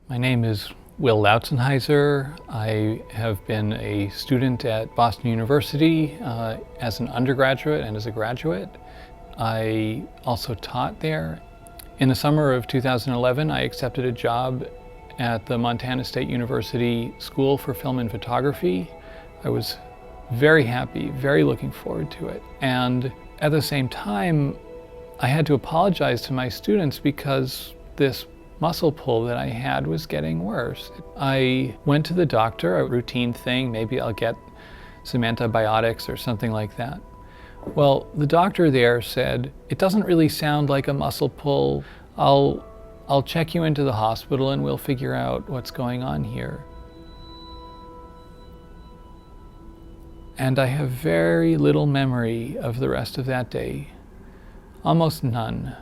My name is Will Lautzenheiser. I have been a student at Boston University as an undergraduate and as a graduate. I also taught there. In the summer of 2011, I accepted a job at the Montana State University School for Film and Photography. I was very happy, very looking forward to it. And at the same time, I had to apologize to my students because this muscle pull that I had was getting worse. I went to the doctor, a routine thing, maybe I'll get some antibiotics or something like that. Well, the doctor there said, it doesn't really sound like a muscle pull. I'll check you into the hospital and we'll figure out what's going on here. And I have very little memory of the rest of that day, almost none.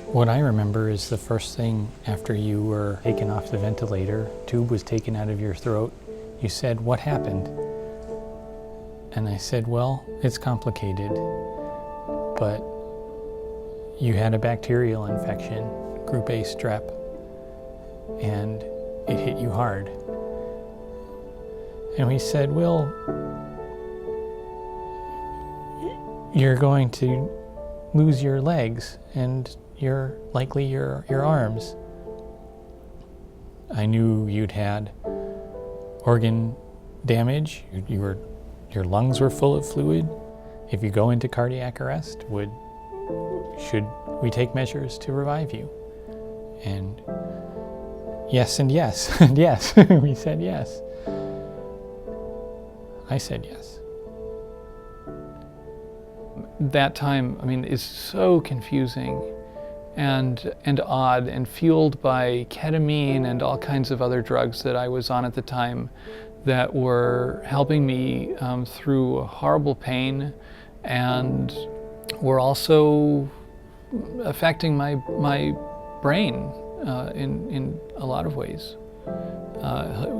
What I remember is the first thing after you were taken off the ventilator, tube was taken out of your throat, you said, "What happened?" And I said, "Well, it's complicated, but you had a bacterial infection, group A strep, and it hit you hard." And we said, "Well, you're going to lose your legs and likely your arms." I knew you'd had organ damage. Your lungs were full of fluid. If you go into cardiac arrest, should we take measures to revive you? And yes and yes and yes. We said yes. I said yes. That time, is so confusing and odd and fueled by ketamine and all kinds of other drugs that I was on at the time that were helping me through horrible pain and were also affecting my brain in a lot of ways,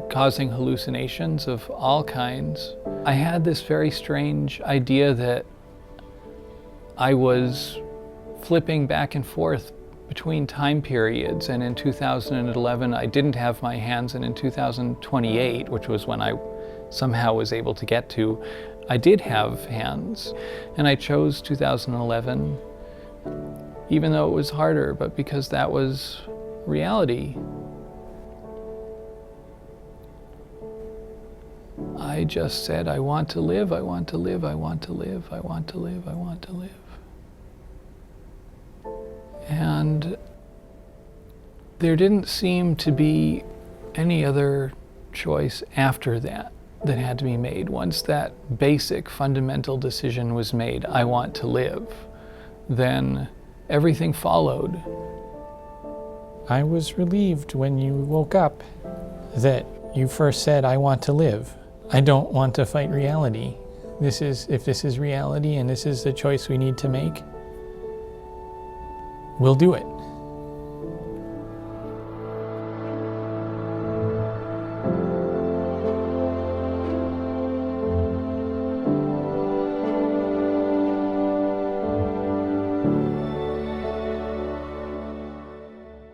causing hallucinations of all kinds. I had this very strange idea that I was flipping back and forth between time periods, and in 2011 I didn't have my hands, and in 2028, which was when I somehow was able to get to, I did have hands. And I chose 2011, even though it was harder, but because that was reality. I just said, I want to live, I want to live, I want to live, I want to live, I want to live. And there didn't seem to be any other choice after that had to be made. Once that basic fundamental decision was made, I want to live, then everything followed. I was relieved when you woke up that you first said, "I want to live. I don't want to fight reality. If this is reality and this is the choice we need to make, we'll do it."